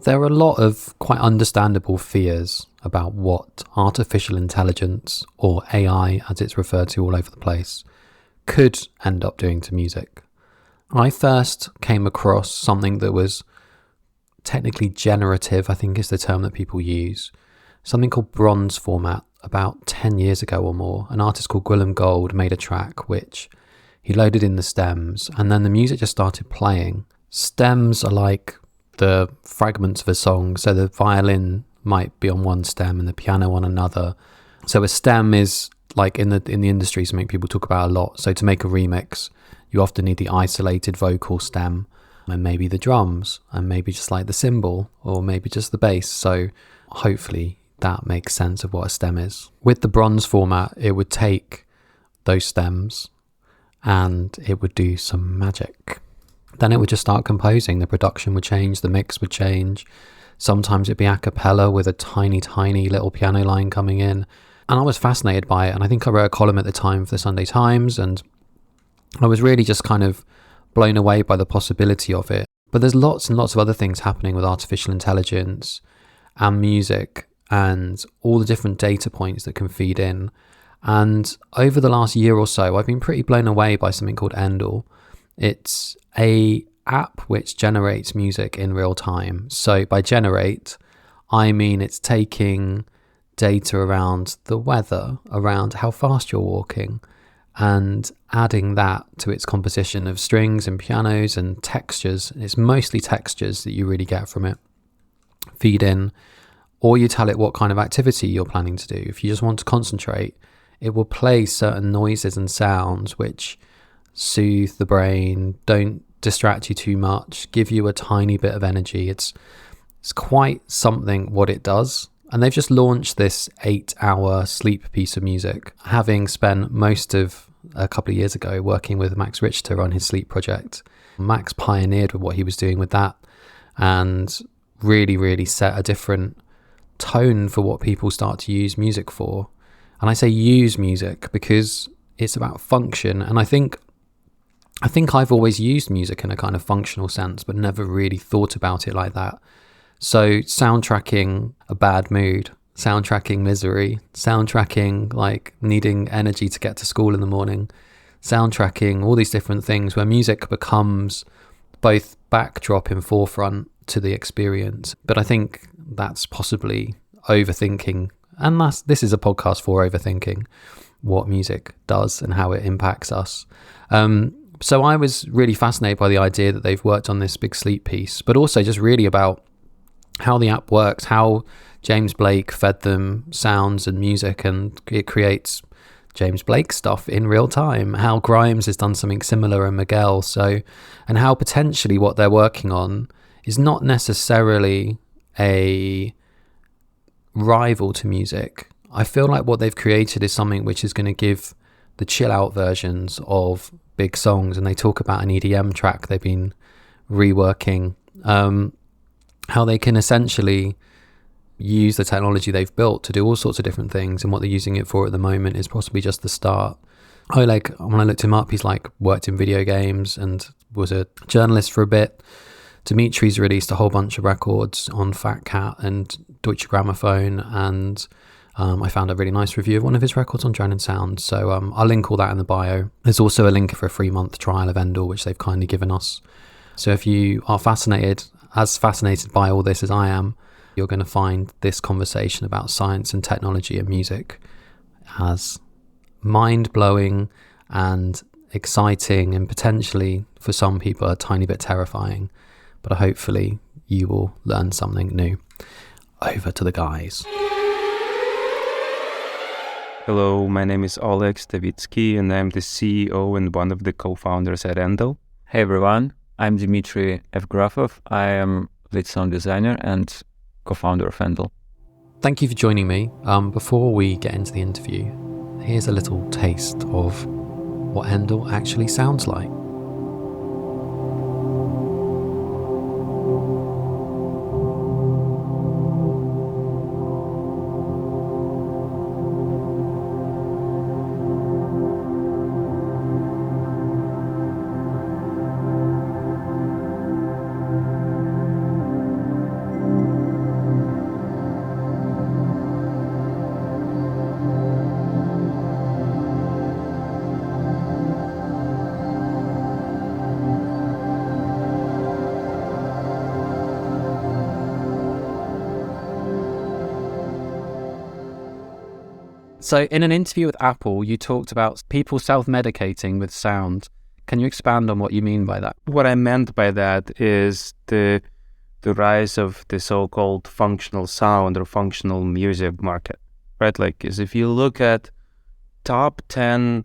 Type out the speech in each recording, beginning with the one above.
There are a lot of quite understandable fears about what artificial intelligence, or AI as it's referred to all over the place, could end up doing to music. I first came across something that was technically generative, I think is the term that people use, something called bronze format about 10 years ago or more. An artist called Gwilym Gold made a track which he loaded in the stems, and then the music just started playing. Stems are like the fragments of a song, so the violin might be on one stem and the piano on another. So a stem is, like in the industry, something people talk about a lot. So to make a remix, you often need the isolated vocal stem, and maybe the drums, and maybe just like the cymbal, or maybe just the bass. So hopefully that makes sense of what a stem is. With the bronze format, it would take those stems and it would do some magic. Then it would just start composing. The production would change, the mix would change. Sometimes it'd be a cappella with a tiny, tiny little piano line coming in. And I was fascinated by it. And I think I wrote a column at the time for the Sunday Times, and I was really just kind of blown away by the possibility of it. But there's lots and lots of other things happening with artificial intelligence and music and all the different data points that can feed in. And over the last year or so, I've been pretty blown away by something called Endel. It's a app which generates music in real time. So by generate, I mean it's taking data around the weather, around how fast you're walking, and adding that to its composition of strings and pianos and textures. It's mostly textures that you really get from it. Feed in, or you tell it what kind of activity you're planning to do. If you just want to concentrate, it will play certain noises and sounds which soothe the brain, don't distract you too much, give you a tiny bit of energy. It's quite something what it does. And they've just launched this 8-hour sleep piece of music, having spent most of a couple of years ago working with Max Richter on his sleep project. Max pioneered with what he was doing with that and really, really set a different tone for what people start to use music for. And I say use music because it's about function. And I think I've always used music in a kind of functional sense, but never really thought about it like that. So soundtracking a bad mood, soundtracking misery, soundtracking like needing energy to get to school in the morning, soundtracking all these different things where music becomes both backdrop and forefront to the experience. But I think that's possibly overthinking, and this is a podcast for overthinking what music does and how it impacts us. So I was really fascinated by the idea that they've worked on this big sleep piece, but also just really about how the app works, how James Blake fed them sounds and music, and it creates James Blake stuff in real time, how Grimes has done something similar and Miguel. And how potentially what they're working on is not necessarily a rival to music. I feel like what they've created is something which is going to give the chill out versions of big songs. And they talk about an EDM track they've been reworking, how they can essentially use the technology they've built to do all sorts of different things. And what they're using it for at the moment is possibly just the start. Oleg, when I looked him up, he's like worked in video games and was a journalist for a bit. Dimitri's released a whole bunch of records on Fat Cat and Deutsche Grammophon, and I found a really nice review of one of his records on Drowning Sound. So I'll link all that in the bio. There's also a link for a 3-month trial of Endel, which they've kindly given us. So if you are as fascinated by all this as I am, you're going to find this conversation about science and technology and music as mind-blowing and exciting, and potentially for some people a tiny bit terrifying. But hopefully you will learn something new. Over to the guys. Hello, my name is Oleg Stavitsky, and I'm the CEO and one of the co-founders at Endel. Hey everyone, I'm Dmitry Evgrafov. I am lead sound designer and co-founder of Endel. Thank you for joining me. Before we get into the interview, here's a little taste of what Endel actually sounds like. So in an interview with Apple, you talked about people self-medicating with sound. Can you expand on what you mean by that? What I meant by that is the rise of the so-called functional sound or functional music market, right? Like, is if you look at top 10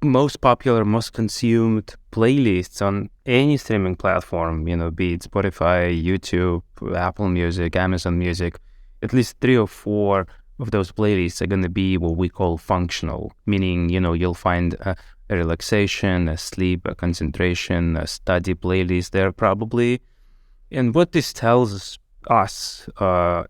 most popular, most consumed playlists on any streaming platform, be it Spotify, YouTube, Apple Music, Amazon Music, at least 3 or 4 of those playlists are going to be what we call functional, meaning, you'll find a relaxation, a sleep, a concentration, a study playlist there probably. And what this tells us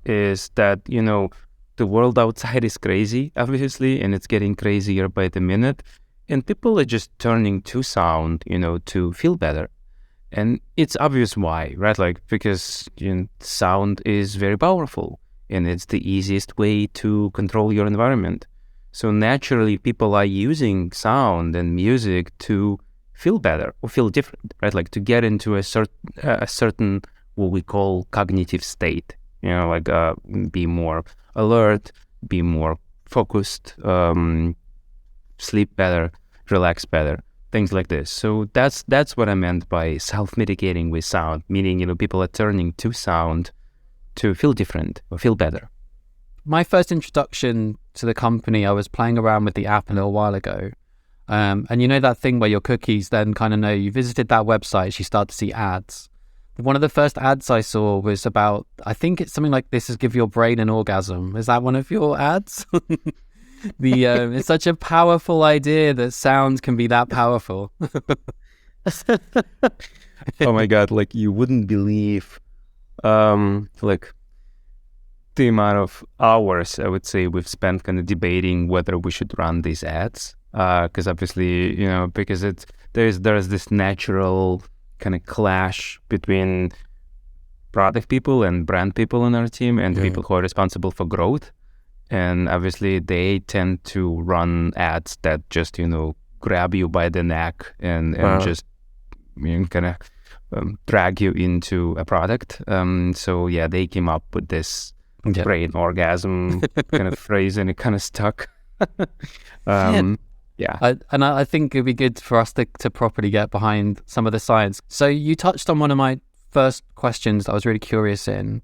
is that, the world outside is crazy, obviously, and it's getting crazier by the minute. And people are just turning to sound, to feel better. And it's obvious why, right? Like, because sound is very powerful and it's the easiest way to control your environment. So naturally, people are using sound and music to feel better or feel different, right? Like to get into a certain what we call cognitive state, be more alert, be more focused, sleep better, relax better, things like this. So that's what I meant by self-medicating with sound, meaning, people are turning to sound to feel different or feel better. My first introduction to the company, I was playing around with the app a little while ago. And that thing where your cookies then kind of know you visited that website, you start to see ads. One of the first ads I saw was about, I think it's something like, this is give your brain an orgasm. Is that one of your ads? It's such a powerful idea that sound can be that powerful. Oh my God, like you wouldn't believe like the amount of hours I would say we've spent kind of debating whether we should run these ads. Because obviously, because there's this natural kind of clash between product people and brand people on our team and the people who are responsible for growth. And obviously they tend to run ads that just, grab you by the neck and just kind of drag you into a product. So yeah, they came up with this brain orgasm kind of phrase and it kind of stuck. Yeah. I think it'd be good for us to properly get behind some of the science. So you touched on one of my first questions that I was really curious in.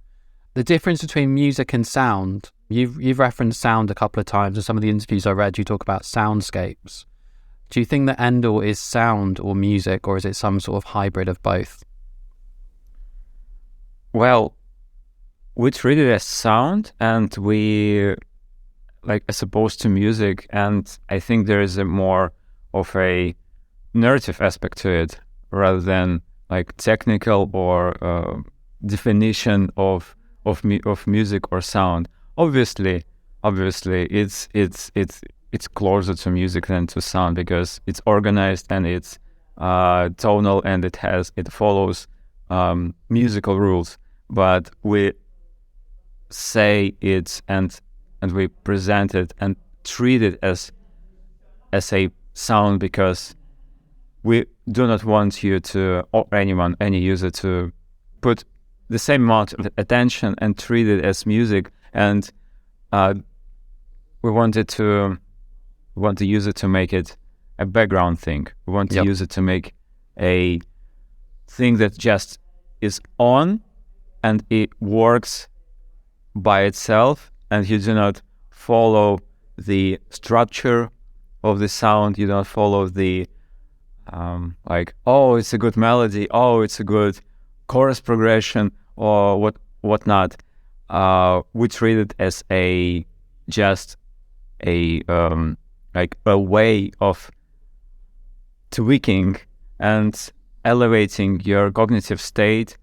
The difference between music and sound. You've referenced sound a couple of times. In some of the interviews I read, you talk about soundscapes. Do you think that Endel is sound or music, or is it some sort of hybrid of both? Well, we treat it as sound and we as opposed to music, and I think there is a more of a narrative aspect to it rather than like technical or definition of music or sound. Obviously, it's closer to music than to sound because it's organized and it's tonal and it follows musical rules. But we say it and we present it and treat it as a sound because we do not want you to, or any user to put the same amount of attention and treat it as music. And we want the user to make it a background thing. We want the user to make a thing that just is on and it works by itself, and you do not follow the structure of the sound. You don't follow the it's a good melody, it's a good chorus progression or whatnot. We treat it as a way of tweaking and elevating your cognitive state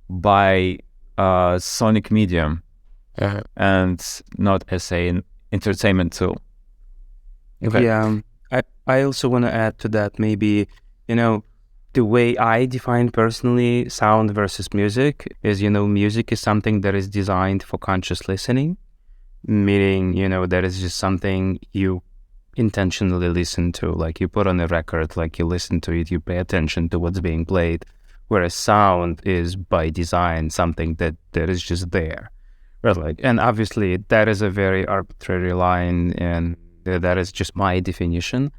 by sonic medium and not as an entertainment tool. Okay. Yeah, I also want to add to that maybe, the way I define personally sound versus music is, music is something that is designed for conscious listening, meaning, that is just something you intentionally listen to, like you put on a record, like you listen to it, you pay attention to what's being played, whereas sound is by design something that is just there, Right, like, and obviously that is a very arbitrary line, and that is just my definition.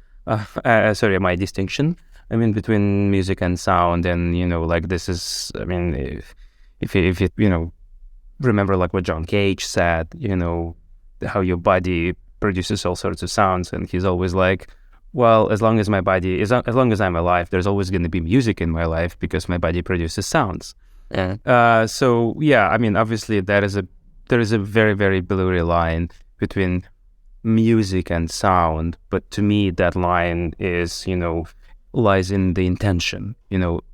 Sorry, my distinction. I mean, between music and sound, and like this is. I mean, if you remember like what John Cage said, how your body produces all sorts of sounds, and he's always like, well, as long as my body is, as long as I'm alive, there's always going to be music in my life because my body produces sounds. Yeah. So yeah, I mean, obviously there is a very, very blurry line between music and sound, but to me that line is, lies in the intention,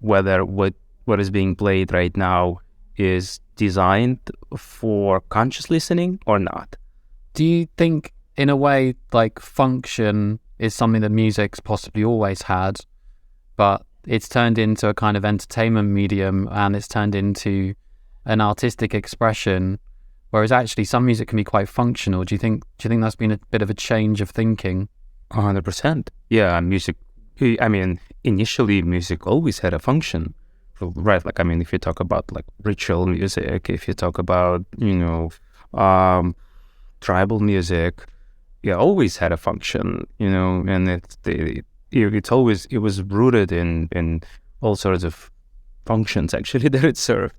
whether what is being played right now is designed for conscious listening or not. Do you think, in a way, like function is something that music's possibly always had, but it's turned into a kind of entertainment medium and it's turned into an artistic expression, whereas actually some music can be quite functional? Do you think that's been a bit of a change of thinking? 100%. Yeah, music. I mean, initially music always had a function, right? Like, I mean, if you talk about like ritual music, if you talk about tribal music, yeah, always had a function, and it was rooted in all sorts of functions actually that it served.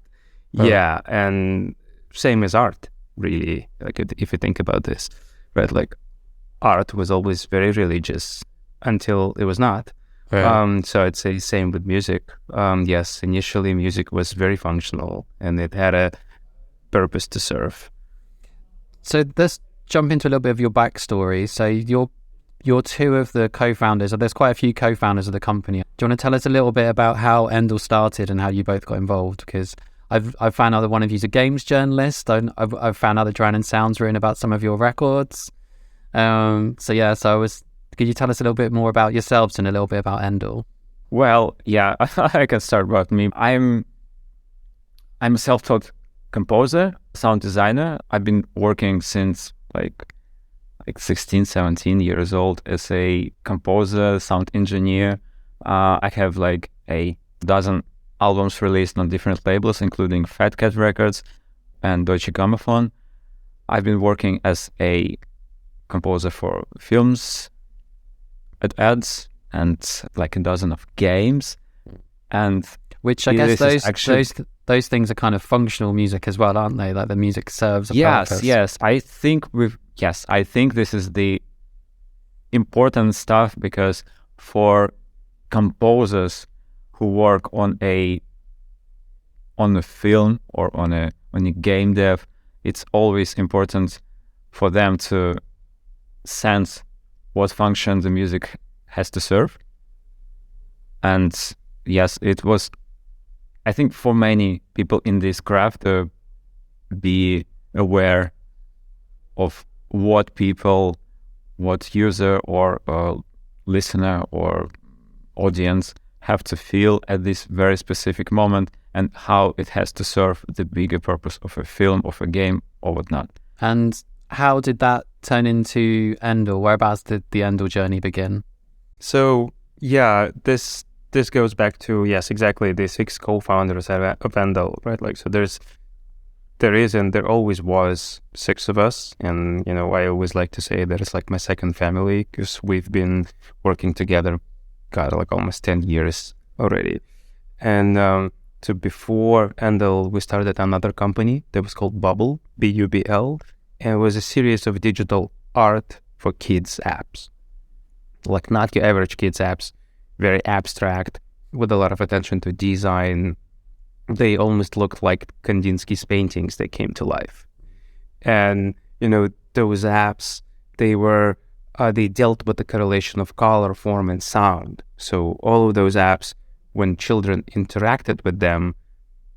Yeah, and same as art, really. Like if you think about this, right? Like art was always very religious until it was not. So I'd say same with music. Yes, initially music was very functional and it had a purpose to serve. So let's jump into a little bit of your backstory. So you're two of the co-founders, or there's quite a few co-founders of the company. Do you want to tell us a little bit about how Endel started and how you both got involved? Because I've found out that one of you's a games journalist. I've found out that Drowned in Sound's written about some of your records. Could you tell us a little bit more about yourselves and a little bit about Endel? Well, yeah, I can start about me. I'm a self-taught composer, sound designer. I've been working since like 16, 17 years old as a composer, sound engineer. I have like a dozen albums released on different labels, including Fat Cat Records and Deutsche Grammophon. I've been working as a composer for films, ads, and like a dozen of games. And which I guess those things are kind of functional music as well, aren't they? Like the music serves a purpose. Yes. I think this is the important stuff, because for composers who work on a film or on a game dev, it's always important for them to sense what function the music has to serve. And yes, it was, I think, for many people in this craft to be aware of what user or listener or audience have to feel at this very specific moment, and how it has to serve the bigger purpose of a film, of a game, or whatnot. And how did that turn into Endel? Whereabouts did the Endel journey begin? So yeah, this goes back to, yes, exactly, the 6 co-founders of Endel, right? Like, so there is and there always was 6 of us, and I always like to say that it's like my second family, because we've been working together, like almost 10 years already. And so before Endel, we started another company that was called Bubble, BUBL, and it was a series of digital art for kids apps, like not your average kids apps, very abstract, with a lot of attention to design. They almost looked like Kandinsky's paintings that came to life. And, those apps, they dealt with the correlation of color, form, and sound. So all of those apps, when children interacted with them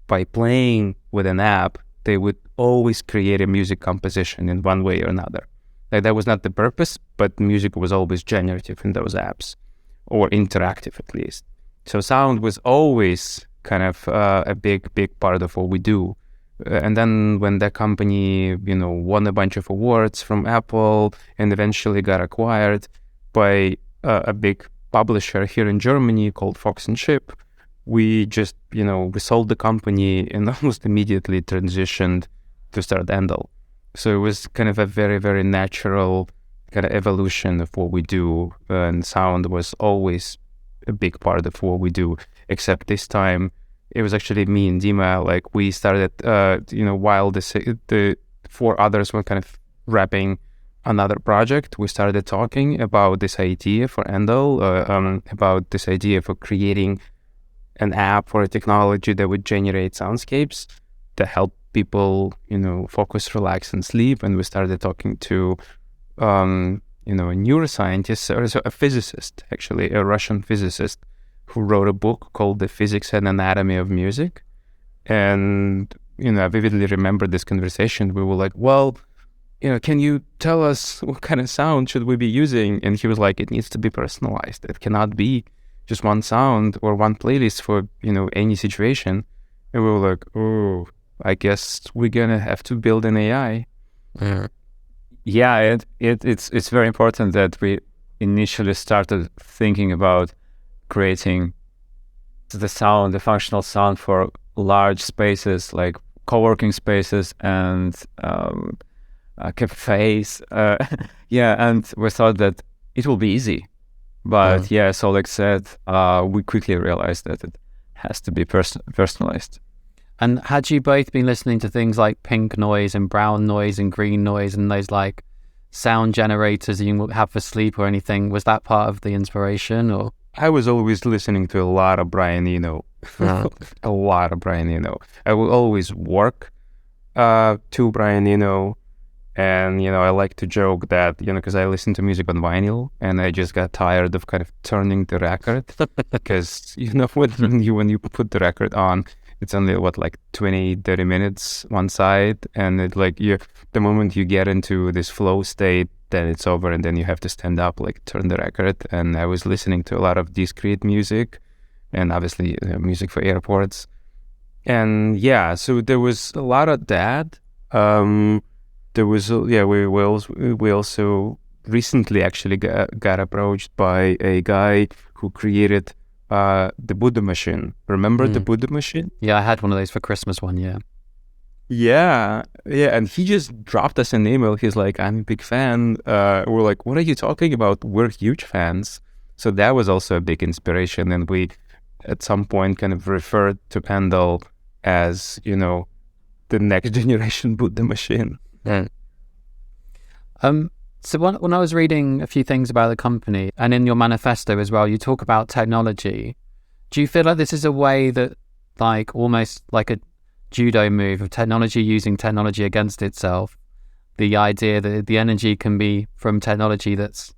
by playing with an app, they would always create a music composition in one way or another. Like, that was not the purpose, but music was always generative in those apps, or interactive at least. So sound was always kind of a big part of what we do. And then when that company, won a bunch of awards from Apple and eventually got acquired by a big publisher here in Germany called Fox and Ship, we just, we sold the company and almost immediately transitioned to start Endel. So it was kind of a very, very natural kind of evolution of what we do, and sound was always a big part of what we do, except this time it was actually me and Dima. Like, we started, while the four others were kind of wrapping another project, we started talking about this idea for Endel, about this idea for creating an app or a technology that would generate soundscapes to help people, focus, relax, and sleep. And we started talking to, a neuroscientist, or a physicist, actually, a Russian physicist, who wrote a book called The Physics and Anatomy of Music. And, I vividly remember this conversation. We were like, well, can you tell us what kind of sound should we be using? And he was like, it needs to be personalized. It cannot be just one sound or one playlist for, any situation. And we were like, oh, I guess we're going to have to build an AI. Yeah, it's very important that we initially started thinking about creating the functional sound for large spaces like co-working spaces and cafes. And we thought that it will be easy. But so like said, we quickly realized that it has to be personalized. And had you both been listening to things like pink noise and brown noise and green noise and those like sound generators you have for sleep or anything? Was that part of the inspiration? Or I was always listening to a lot of Brian Eno. A lot of Brian Eno. I will always work to Brian Eno. And, I like to joke that, because I listen to music on vinyl and I just got tired of kind of turning the record because, when you put the record on, it's only, 20, 30 minutes one side. And it the moment you get into this flow state, then it's over and then you have to stand up, turn the record. And I was listening to a lot of discrete music and obviously music for airports. And so there was a lot of that. There was, we also recently actually got approached by a guy who created the Buddha machine. Remember the Buddha machine? Yeah, I had one of those for Christmas one year. Yeah, and he just dropped us an email. He's like, I'm a big fan. We're like, what are you talking about? We're huge fans. So that was also a big inspiration. And we, at some point, kind of referred to Endel as, the next generation Buddha machine. So when I was reading a few things about the company, and in your manifesto as well, you talk about technology. Do you feel like this is a way that, almost like a judo move of technology using technology against itself? The idea that the energy can be from technology that's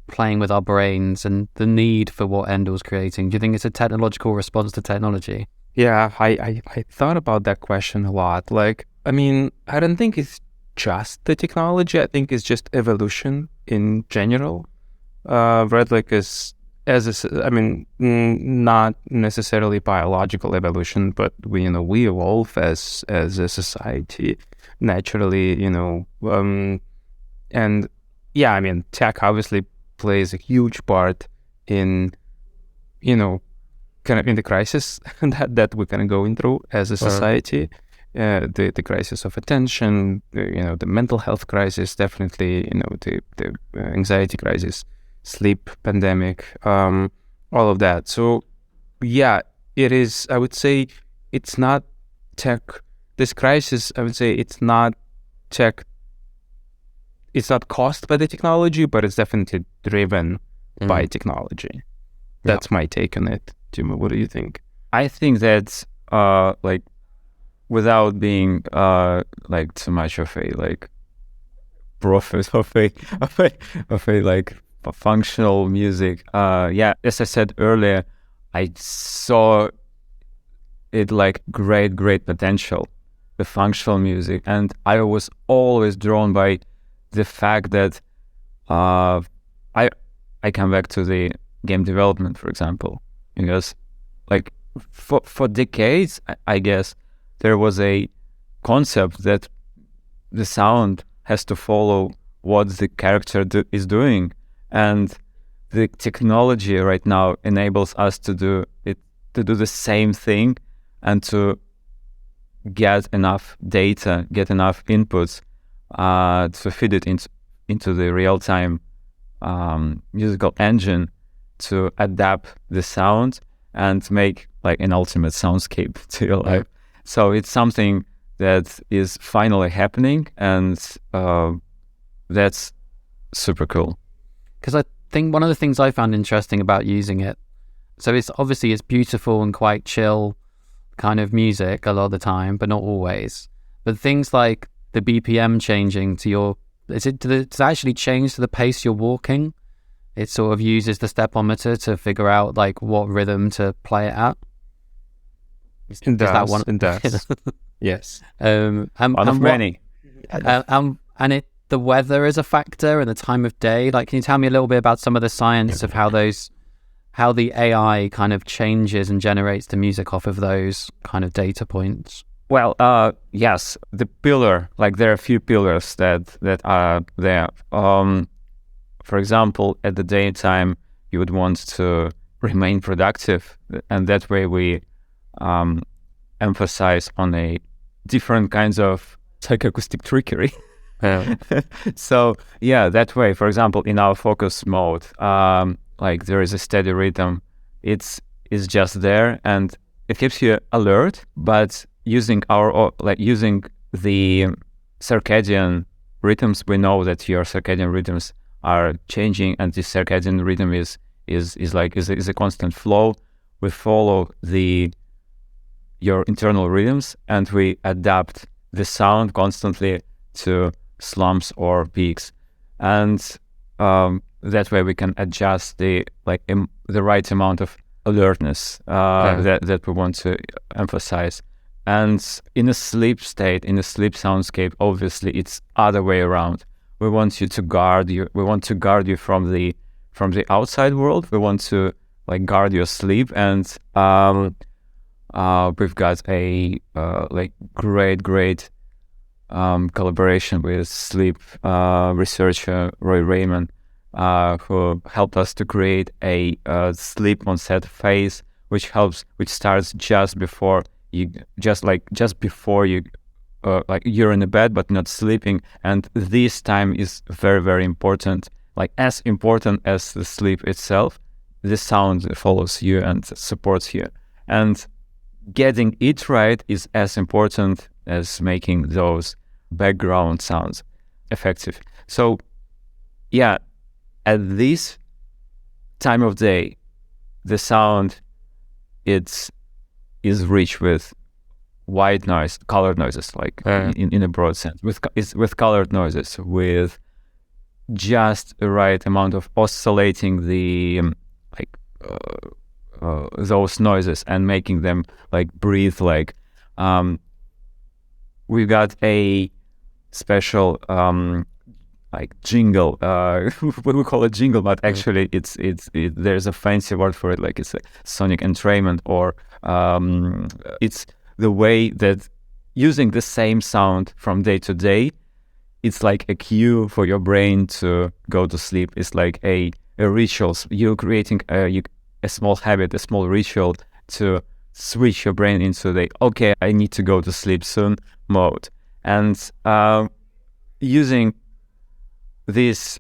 playing with our brains, and the need for what Endel's creating. Do you think it's a technological response to technology? Yeah, I thought about that question a lot. I don't think it's just the technology. I think it's just evolution in general. Not necessarily biological evolution, but we evolve as a society naturally. Tech obviously plays a huge part in, kind of in the crisis that we're kind of going through as a society. The crisis of attention, the mental health crisis, definitely, the anxiety crisis, sleep pandemic, all of that. So, it is, I would say, it's not tech. This crisis, I would say, it's not tech. It's not caused by the technology, but it's definitely driven by technology. That's my take on it. Jim, what do you think? I think that, without being too much of a prophet of a functional music, as I said earlier, I saw it great potential, the functional music, and I was always drawn by the fact that I come back to the game development, for example, because for decades, I guess, there was a concept that the sound has to follow what the character is doing, and the technology right now enables us to do the same thing and to get enough data, get enough inputs to feed it into the real-time musical engine to adapt the sound and make like an ultimate soundscape to your life. So it's something that is finally happening, and that's super cool. Because I think one of the things I found interesting about using it, so it's beautiful and quite chill kind of music a lot of the time, but not always. But things like the BPM changing to does it actually change to the pace you're walking? It sort of uses the stepometer to figure out like what rhythm to play it at. It does. Yes. One of many. And the weather is a factor and the time of day. Like, can you tell me a little bit about some of the science of how the AI kind of changes and generates the music off of those kind of data points? Well, yes, the pillar, like there are a few pillars that are there. For example, at the daytime, you would want to remain productive, and that way we emphasize on a different kinds of psychoacoustic trickery. So yeah, that way, for example, in our focus mode, like there is a steady rhythm. It's just there, and it keeps you alert, but using the circadian rhythms, we know that your circadian rhythms are changing, and this circadian rhythm is a constant flow. We follow your internal rhythms, and we adapt the sound constantly to slumps or peaks, and that way we can adjust the right amount of alertness that we want to emphasize. And in a sleep state, in a sleep soundscape, obviously it's other way around. We want to guard you from the outside world. We want to guard your sleep, and we've got a great collaboration with sleep researcher Roy Raymond, who helped us to create a sleep onset phase, which starts just before you're in a bed but not sleeping, and this time is very, very important, like as important as the sleep itself. The sound follows you and supports you, and getting it right is as important as making those background sounds effective. So yeah, at this time of day, the sound is rich with white noise, colored noises, in a broad sense, with colored noises, with just the right amount of oscillating the those noises and making them breathe. We've got a special jingle. We call it jingle, but actually there's a fancy word for it. It's a sonic entrainment, or it's the way that using the same sound from day to day, it's like a cue for your brain to go to sleep. It's like a ritual. You're creating a small habit, a small ritual to switch your brain into the okay, I need to go to sleep soon mode. And using these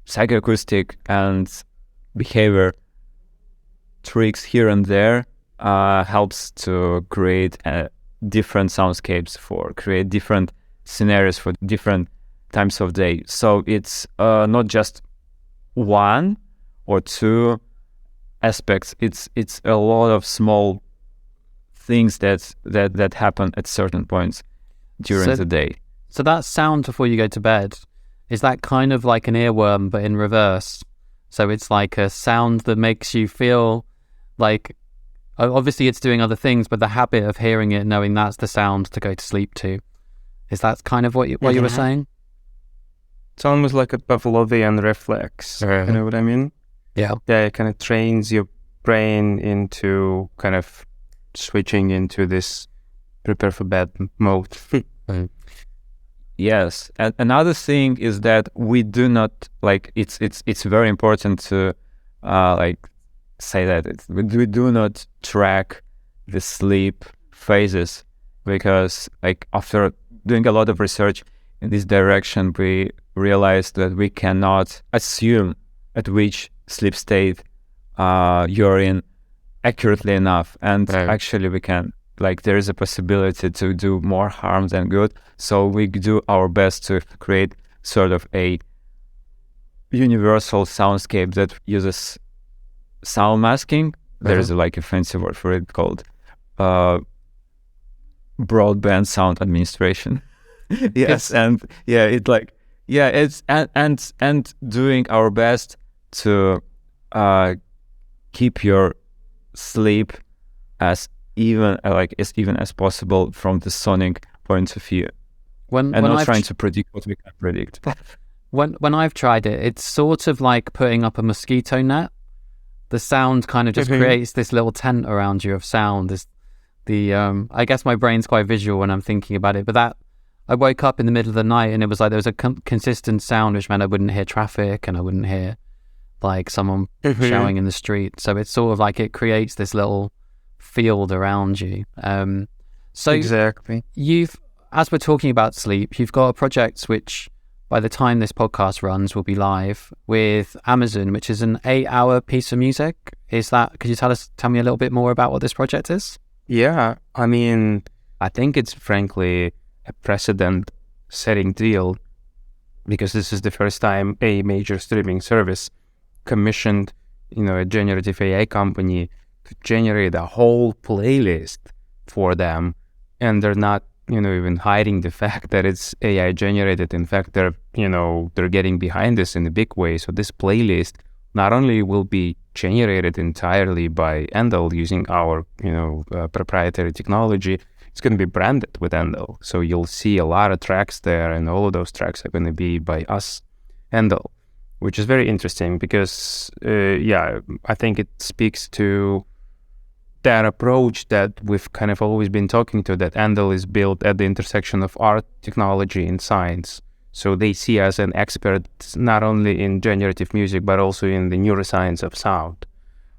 psychoacoustic and behavior tricks here and there helps to create different soundscapes, create different scenarios for different times of day. So it's not just one or two aspects. It's a lot of small things that happen at certain points during the day. So that sound before you go to bed, is that kind of like an earworm but in reverse? So it's like a sound that makes you feel like, obviously it's doing other things, but the habit of hearing it, knowing that's the sound to go to sleep to, is that kind of what you were saying? It's almost like a Pavlovian reflex. You know what I mean? Yeah. Yeah, it kind of trains your brain into kind of switching into this prepare for bed mode. Yes, and another thing is that we do not it's very important to say that we do not track the sleep phases because like after doing a lot of research in this direction, we realized that we cannot assume at which sleep state you're in accurately enough, and actually we can, like, there is a possibility to do more harm than good. So we do our best to create sort of a universal soundscape that uses sound masking. There is like a fancy word for it called broadband sound administration. Yes, and it's like it's and doing our best to keep your sleep as even as possible from the sonic point of view, and not trying to predict what we can predict. When I've tried it, it's sort of like putting up a mosquito net. The sound kind of just creates this little tent around you of sound. I guess my brain's quite visual when I'm thinking about it, but that I woke up in the middle of the night and it was like there was a consistent sound, which meant I wouldn't hear traffic and I wouldn't hear like someone shouting in the street. So it's sort of like it creates this little field around you. So exactly, as we're talking about sleep, you've got a project which by the time this podcast runs will be live with Amazon, which is an 8-hour piece of music. Could you tell me a little bit more about what this project is? Yeah, I mean, I think it's frankly a precedent-setting deal, because this is the first time a major streaming service commissioned, a generative AI company to generate a whole playlist for them, and they're not, even hiding the fact that it's AI generated. In fact, they're getting behind this in a big way. So this playlist not only will be generated entirely by Endel using our, proprietary technology, it's going to be branded with Endel. So you'll see a lot of tracks there, and all of those tracks are going to be by us, Endel, which is very interesting because, I think it speaks to that approach that we've kind of always been talking to, that Endel is built at the intersection of art, technology, and science. So they see us an expert not only in generative music, but also in the neuroscience of sound.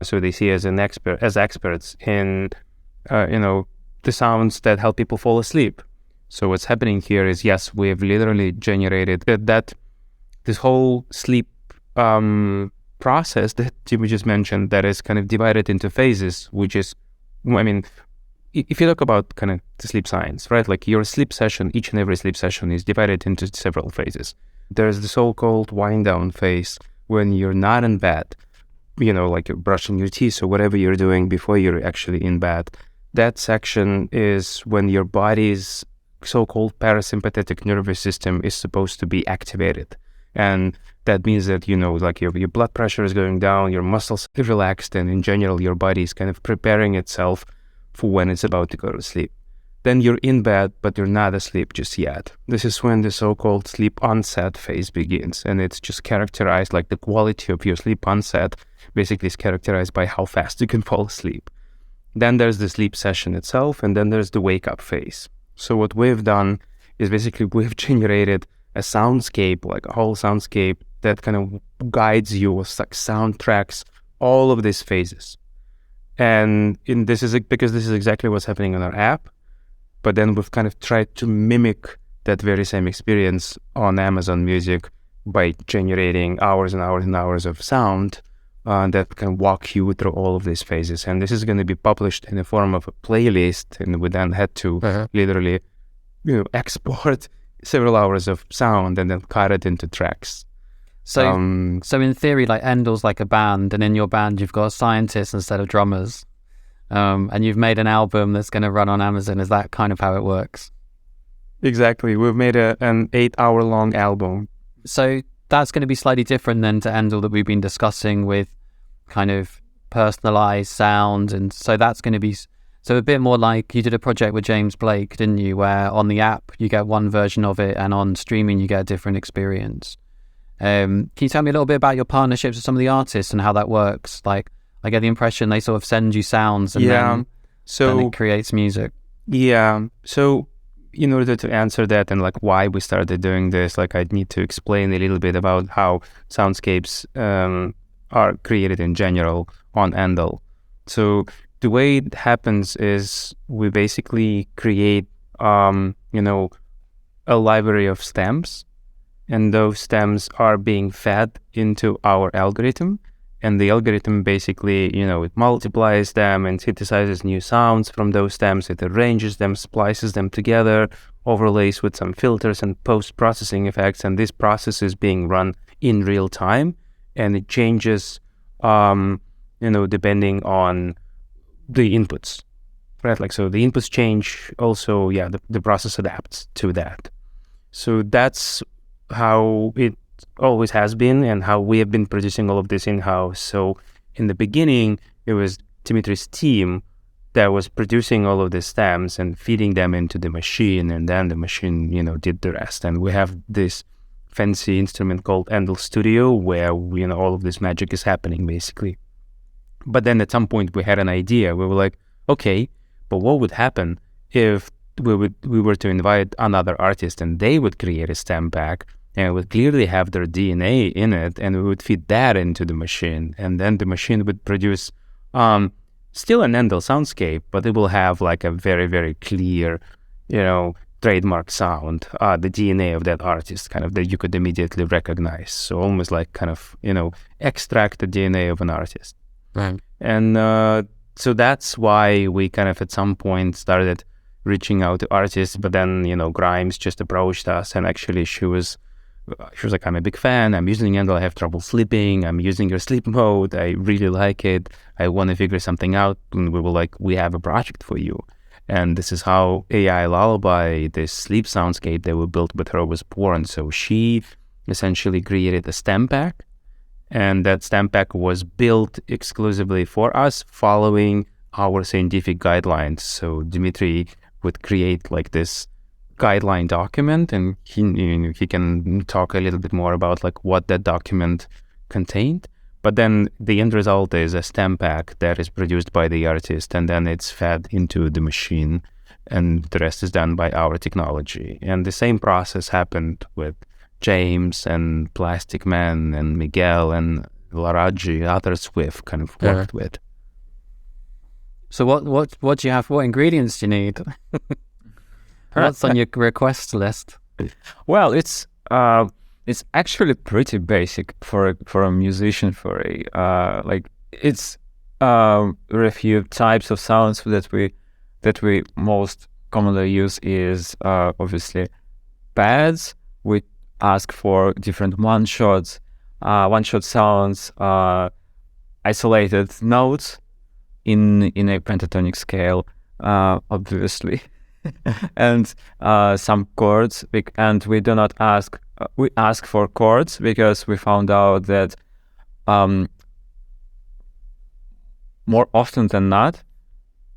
So they see us as experts in, the sounds that help people fall asleep. So what's happening here is, yes, we have literally generated this whole sleep process that Jimmy just mentioned, that is kind of divided into phases, which is, if you look about kind of the sleep science, right? Like your sleep session, each and every sleep session is divided into several phases. There's the so-called wind down phase when you're not in bed, like you're brushing your teeth or whatever you're doing before you're actually in bed. That section is when your body's so-called parasympathetic nervous system is supposed to be activated. And that means that, like your blood pressure is going down, your muscles are relaxed, and in general, your body is kind of preparing itself for when it's about to go to sleep. Then you're in bed, but you're not asleep just yet. This is when the so-called sleep onset phase begins. And it's just characterized, like the quality of your sleep onset basically is characterized by how fast you can fall asleep. Then there's the sleep session itself, and then there's the wake-up phase. So what we've done is basically we've generated a soundscape, like a whole soundscape that kind of guides you with like soundtracks, all of these phases. And this is because this is exactly what's happening on our app. But then we've kind of tried to mimic that very same experience on Amazon Music by generating hours and hours and hours of sound that can walk you through all of these phases. And this is going to be published in the form of a playlist. And we then had to literally, export several hours of sound and then cut it into tracks. So in theory, like Endel's like a band, and in your band you've got scientists instead of drummers, and you've made an album that's going to run on Amazon. Is that kind of how it works? Exactly. We've made an 8-hour long album. So that's going to be slightly different than to Endel that we've been discussing, with kind of personalized sound, and so that's going to be so a bit more like you did a project with James Blake, didn't you, where on the app you get one version of it and on streaming you get a different experience. Can you tell me a little bit about your partnerships with some of the artists and how that works? Like, I get the impression they sort of send you sounds and then it creates music. Yeah. So in order to answer that and like why we started doing this, like I need to explain a little bit about how soundscapes are created in general on Endel. So the way it happens is we basically create, a library of stems, and those stems are being fed into our algorithm. And the algorithm basically, it multiplies them and synthesizes new sounds from those stems. It arranges them, splices them together, overlays with some filters and post-processing effects. And this process is being run in real time, and it changes, depending on the inputs, right? Like, so the inputs change also, the process adapts to that. So that's how it always has been and how we have been producing all of this in-house. So in the beginning, it was Dimitri's team that was producing all of the stems and feeding them into the machine, and then the machine, did the rest. And we have this fancy instrument called Endel Studio where, all of this magic is happening basically. But then at some point we had an idea. We were like, okay, but what would happen if we were to invite another artist and they would create a stem pack, and it would clearly have their DNA in it, and we would feed that into the machine, and then the machine would produce still an Endel soundscape, but it will have like a very, very clear, trademark sound, the DNA of that artist, kind of, that you could immediately recognize. So almost like kind of, extract the DNA of an artist. Right. And so that's why we kind of at some point started reaching out to artists, but then, Grimes just approached us, and actually she was like, I'm a big fan, I'm using Endel, I have trouble sleeping, I'm using your sleep mode, I really like it, I want to figure something out. And we were like, we have a project for you. And this is how AI Lullaby, this sleep soundscape that we built with her, was born. So she essentially created a stem pack, and that stem pack was built exclusively for us, following our scientific guidelines. So Dimitri would create like this guideline document, and he can talk a little bit more about like what that document contained. But then the end result is a stem pack that is produced by the artist, and then it's fed into the machine, and the rest is done by our technology. And the same process happened with James and Plastic Man and Miguel and Laraji, others we've kind of worked with. So what do you have? What ingredients do you need? What's on your request list? Well, it's actually pretty basic for a musician. It's there are a few types of sounds that we most commonly use is obviously pads. We ask for different one-shot sounds, isolated notes in a pentatonic scale, obviously, and some chords. And we do not ask. We ask for chords because we found out that more often than not,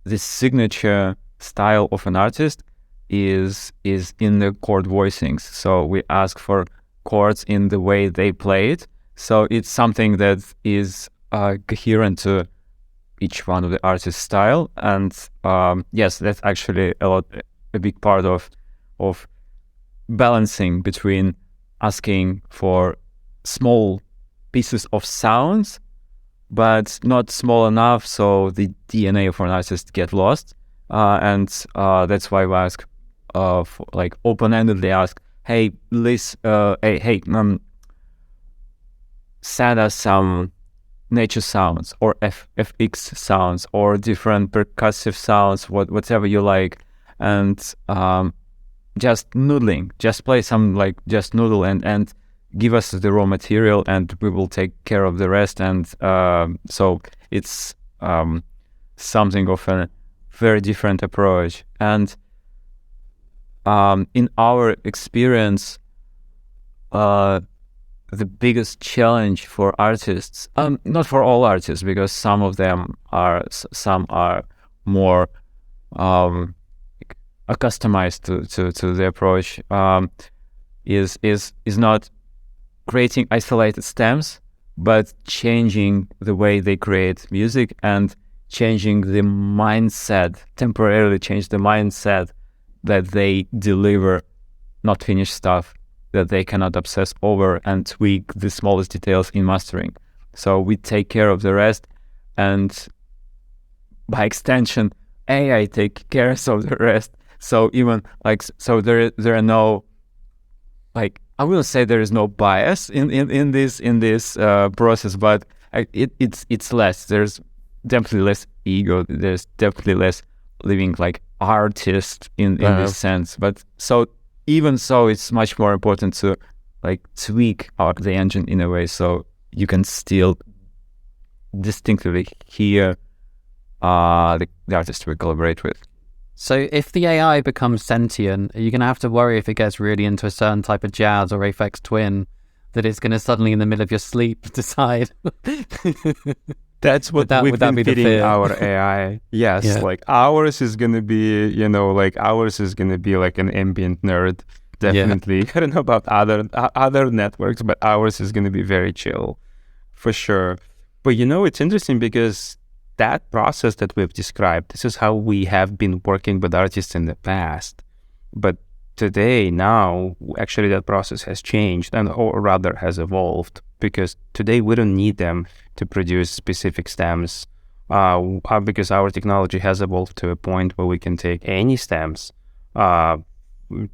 the signature style of an artist is in the chord voicings. So we ask for chords in the way they play it. So it's something that is coherent to each one of the artist's style. And yes, that's actually a big part of balancing between asking for small pieces of sounds, but not small enough so the DNA of an artist get lost. And that's why we ask, for, like, open-endedly ask, hey, send us some nature sounds or FX sounds or different percussive sounds, whatever you like, and just noodling, just play some, like, just noodle and give us the raw material, and we will take care of the rest. And so it's something of a very different approach. And in our experience, the biggest challenge for artists, not for all artists, because some are more customized to the approach, is not creating isolated stems, but changing the way they create music and changing the mindset, temporarily change the mindset that they deliver not finished stuff that they cannot obsess over and tweak the smallest details in mastering. So we take care of the rest, and by extension, AI take care of the rest. So even like, so there are no, like, I will say there is no bias in this process, but it's less. There's definitely less ego. There's definitely less living like artist in this sense. But so even so, it's much more important to like tweak out the engine in a way so you can still distinctly hear the artist we collaborate with. So if the AI becomes sentient, are you going to have to worry if it gets really into a certain type of jazz or Aphex Twin that it's going to suddenly in the middle of your sleep decide? That's what we've been feeding our AI. Yes, Yeah. like ours is going to be, like ours is going to be like an ambient nerd. Definitely. I don't know about other networks, but ours is going to be very chill for sure. But it's interesting because that process that we've described, this is how we have been working with artists in the past. But today, now, actually that process has changed or rather has evolved, because today we don't need them to produce specific stems because our technology has evolved to a point where we can take any stems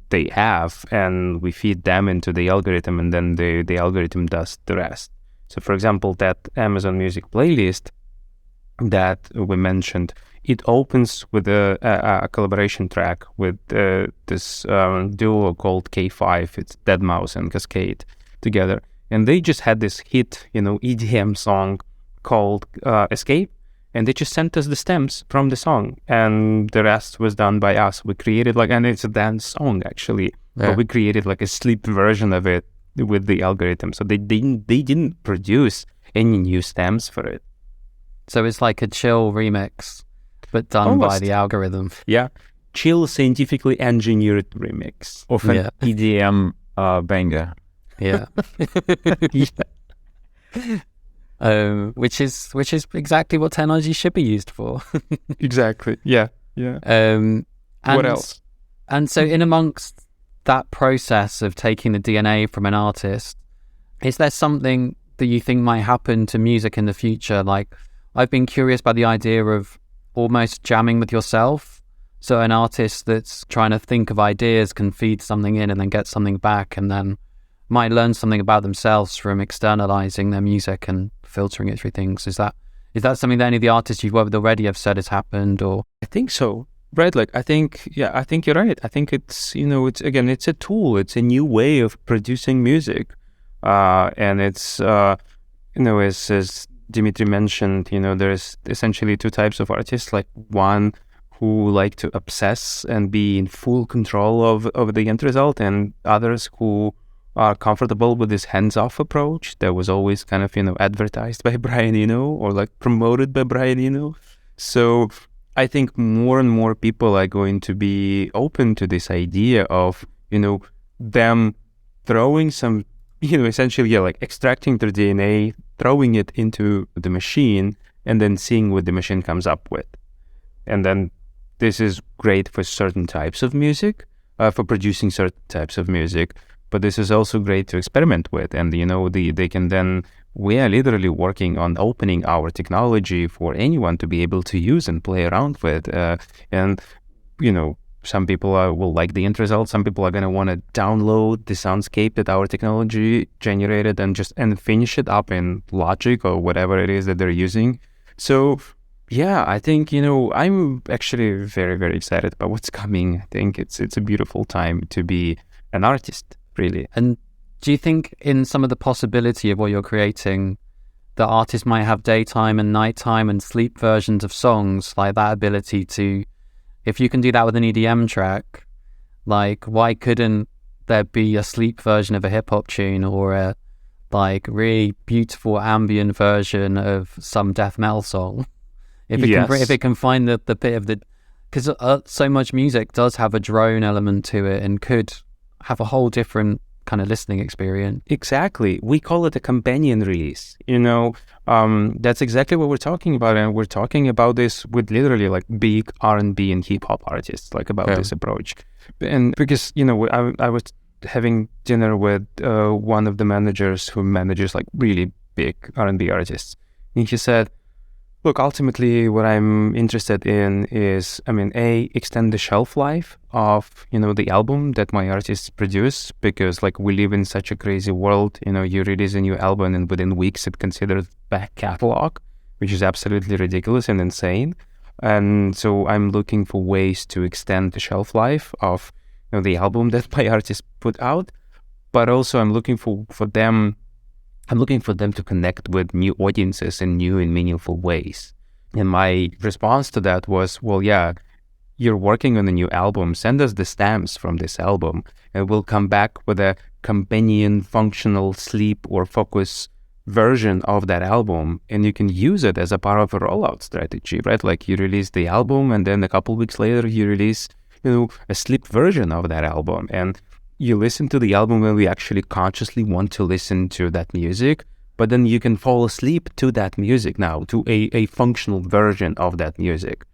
they have and we feed them into the algorithm, and then the algorithm does the rest. So for example, that Amazon Music playlist that we mentioned, it opens with a collaboration track with this duo called K5. It's Deadmau5 and Cascade together. And they just had this hit, EDM song called Escape. And they just sent us the stems from the song. And the rest was done by us. We created and it's a dance song actually. Yeah. But we created like a sleep version of it with the algorithm. So they didn't produce any new stems for it. So it's like a chill remix, but done by the algorithm. Yeah. Chill, scientifically engineered remix of an EDM banger. Yeah. Which is exactly what technology should be used for. Exactly. Yeah. Yeah. What else? And so in amongst that process of taking the DNA from an artist, is there something that you think might happen to music in the future? Like, I've been curious about the idea of almost jamming with yourself. So an artist that's trying to think of ideas can feed something in and then get something back, and then might learn something about themselves from externalizing their music and filtering it through things. Is that something that any of the artists you've worked with already have said has happened? Or I think so. Right, I think you're right. I think it's, it's a tool. It's a new way of producing music. And it's, as Dimitri mentioned, there's essentially two types of artists, like one who like to obsess and be in full control of the end result, and others who are comfortable with this hands-off approach that was always kind of, advertised by Brian Eno or like promoted by Brian Eno. So I think more and more people are going to be open to this idea of, them throwing some, essentially, like extracting their DNA, throwing it into the machine, and then seeing what the machine comes up with. And then this is great for certain types of music, for producing certain types of music. But this is also great to experiment with. And, they can then, we are literally working on opening our technology for anyone to be able to use and play around with. Some people will like the end result. Some people are going to want to download the soundscape that our technology generated and finish it up in Logic or whatever it is that they're using. So, yeah, I think, I'm actually very, very excited about what's coming. I think it's a beautiful time to be an artist, really. And do you think in some of the possibility of what you're creating, the artist might have daytime and nighttime and sleep versions of songs, like that ability to, if you can do that with an EDM track, like why couldn't there be a sleep version of a hip hop tune, or a like really beautiful ambient version of some death metal song? If it can find the bit of the, because so much music does have a drone element to it and could have a whole different kind of listening experience. Exactly. We call it a companion release. That's exactly what we're talking about, and we're talking about this with literally like big R&B and hip hop artists, like about this approach. And because I was having dinner with one of the managers who manages like really big R&B artists, and he said, Look, ultimately, what I'm interested in is, extend the shelf life of, the album that my artists produce, because like we live in such a crazy world, you release a new album and within weeks it's considered back catalog, which is absolutely ridiculous and insane. And so I'm looking for ways to extend the shelf life of, the album that my artists put out, but also I'm looking for them to connect with new audiences in new and meaningful ways. And my response to that was, well, yeah, you're working on a new album. Send us the stamps from this album, and we'll come back with a companion, functional, sleep or focus version of that album. And you can use it as a part of a rollout strategy, right? Like you release the album, and then a couple weeks later, you release, a sleep version of that album. And you listen to the album when we actually consciously want to listen to that music, but then you can fall asleep to that music now, to a functional version of that music.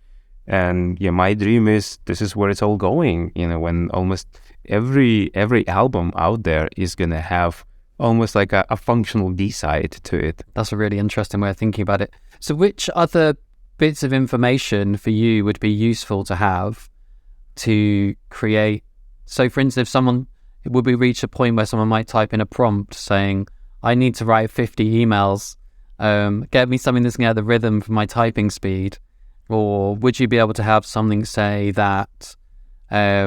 And yeah, my dream is this is where it's all going, when almost every album out there is going to have almost like a functional B-side to it. That's a really interesting way of thinking about it. So which other bits of information for you would be useful to have to create? So for instance, would we reach a point where someone might type in a prompt saying, I need to write 50 emails, get me something that's going to have the rhythm for my typing speed? Or would you be able to have something say that, I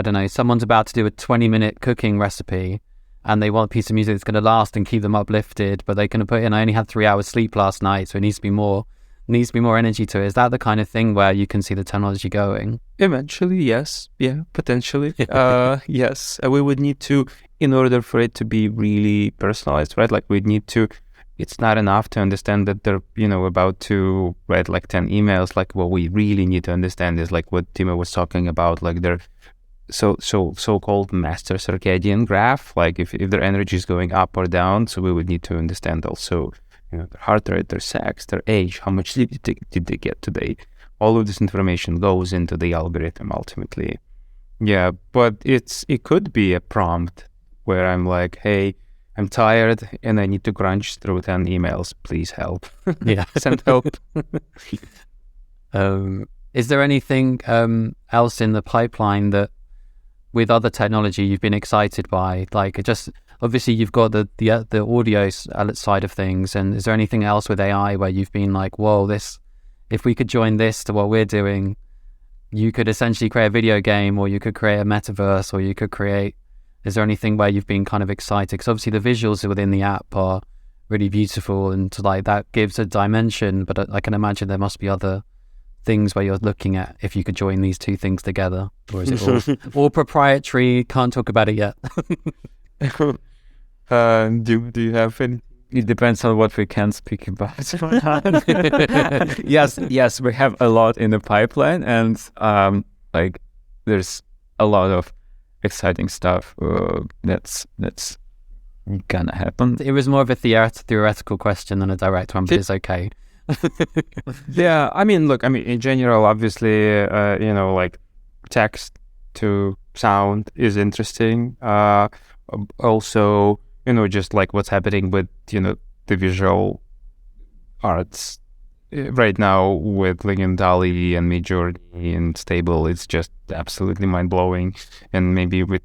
don't know, someone's about to do a 20-minute cooking recipe and they want a piece of music that's going to last and keep them uplifted, but they're going to put in, I only had 3 hours sleep last night, so it needs to be more energy to it. Is that the kind of thing where you can see the technology going? Eventually, yes. Yeah, potentially. Yes. We would need to, in order for it to be really personalized, right? Like we'd need to, it's not enough to understand that they're, about to write like 10 emails. Like what we really need to understand is like what Timo was talking about, like their so-called master circadian graph, like if their energy is going up or down. So we would need to understand also, their heart rate, their sex, their age, how much sleep did they get today. All of this information goes into the algorithm ultimately. Yeah, but it could be a prompt where I'm like, hey, I'm tired and I need to crunch through 10 emails. Please help. Yeah. Send help. Is there anything else in the pipeline that with other technology you've been excited by? Like just obviously you've got the audio side of things, and is there anything else with AI where you've been like, whoa, this, if we could join this to what we're doing, you could essentially create a video game, or you could create a metaverse, or you could create, is there anything where you've been kind of excited? Because obviously the visuals within the app are really beautiful, and like that gives a dimension, but I can imagine there must be other things where you're looking at if you could join these two things together, or is it all proprietary, can't talk about it yet? Do you have any? It depends on what we can speak about. Yes, we have a lot in the pipeline, and like there's a lot of exciting stuff that's gonna happen. It was more of a theoretical question than a direct one, but it's okay. Yeah, in general, obviously, like text to sound is interesting. Also, just like what's happening with, the visual arts right now with like DALL-E and Midjourney and Stable, it's just absolutely mind-blowing. And maybe we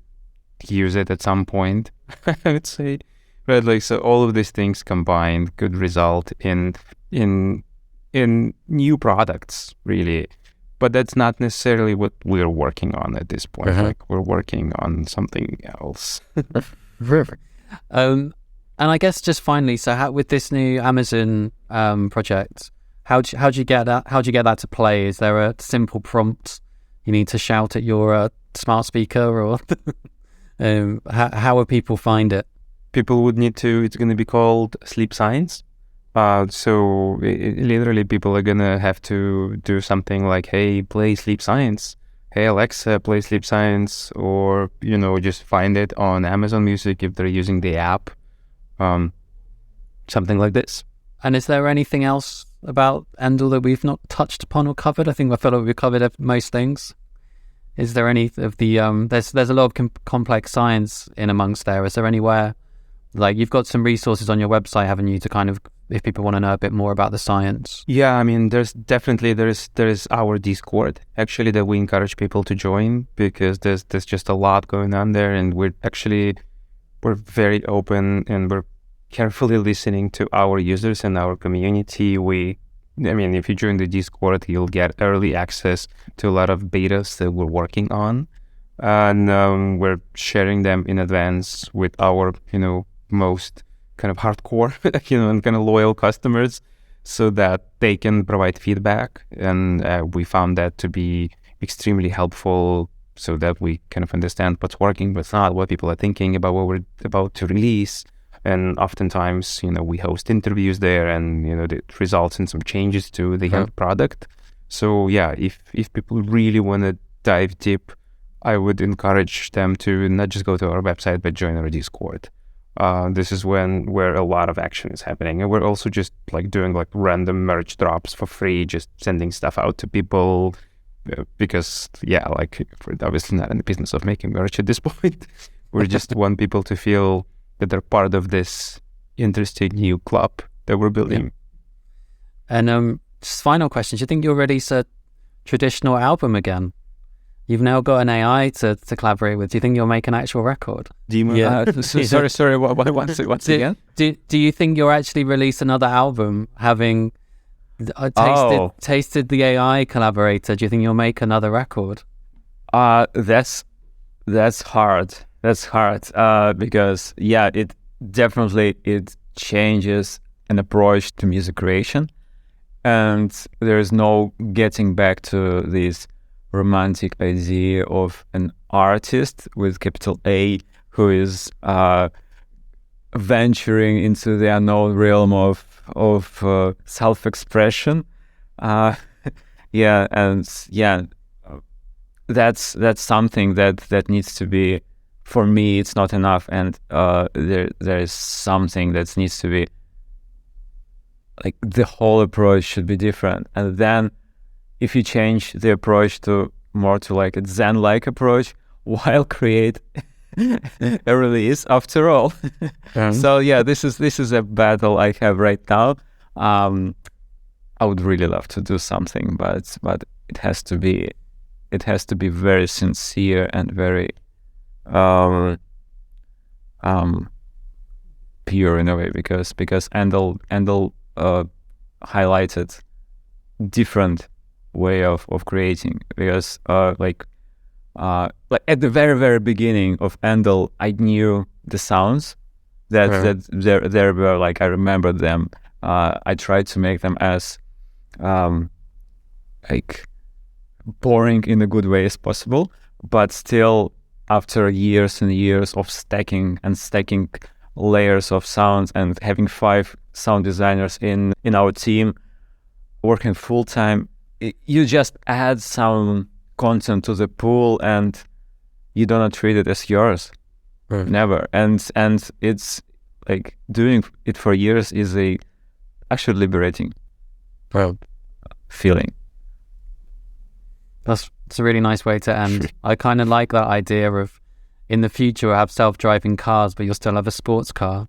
use it at some point, I would say. Right, like, so all of these things combined could result in new products, really. But that's not necessarily what we're working on at this point. Like, we're working on something else. And I guess just finally, so how, with this new Amazon project, how do you get that? How do you get that to play? Is there a simple prompt you need to shout at your smart speaker, or how will people find it? People would need to. It's going to be called Sleep Science. So literally, people are going to have to do something like, "Hey, play Sleep Science." Hey, Alexa, play Sleep Science, or, just find it on Amazon Music if they're using the app. Something like this. And is there anything else about Endel that we've not touched upon or covered? I feel like we've covered most things. Is there any of the, there's a lot of complex science in amongst there. Is there anywhere, like you've got some resources on your website, haven't you, to kind of if people want to know a bit more about the science? Yeah, I mean, there is our Discord actually that we encourage people to join, because there's just a lot going on there, and we're very open, and we're carefully listening to our users and our community. If you join the Discord, you'll get early access to a lot of betas that we're working on, and we're sharing them in advance with our most kind of hardcore and kind of loyal customers, so that they can provide feedback. And we found that to be extremely helpful, so that we kind of understand what's working, what's not, what people are thinking about what we're about to release. And oftentimes, we host interviews there, and it results in some changes to the end product. So yeah, if people really want to dive deep, I would encourage them to not just go to our website, but join our Discord. This is where a lot of action is happening, and we're also just doing random merch drops for free, just sending stuff out to people, because we're obviously not in the business of making merch at this point. We just want people to feel that they're part of this interesting new club that we're building. Yeah. And just final question: do you think you'll release a traditional album again? You've now got an AI to collaborate with. Do you think you'll make an actual record? Yeah. Sorry. Once again? Do you think you'll actually release another album, having tasted the AI collaborator? Do you think you'll make another record? That's hard. That's hard. Because it definitely changes an approach to music creation, and there's no getting back to this romantic idea of an artist with capital A who is venturing into the unknown realm of self-expression. That's something that needs to be. For me, it's not enough, and there is something that needs to be the whole approach should be different. And then if you change the approach to more to a Zen-like approach, while create a release after all. So this is a battle I have right now. I would really love to do something, but it has to be very sincere and very pure in a way, because Endel highlighted different way of creating, because at the very, very beginning of Endel, I knew the sounds that there were, I remembered them. I tried to make them as boring in a good way as possible, but still after years and years of stacking layers of sounds and having 5 sound designers in our team working full time, you just add some content to the pool and you do not treat it as yours. Never. And it's doing it for years is actually liberating feeling. That's a really nice way to end. I kind of like that idea of, in the future, we'll have self-driving cars, but you'll still have a sports car.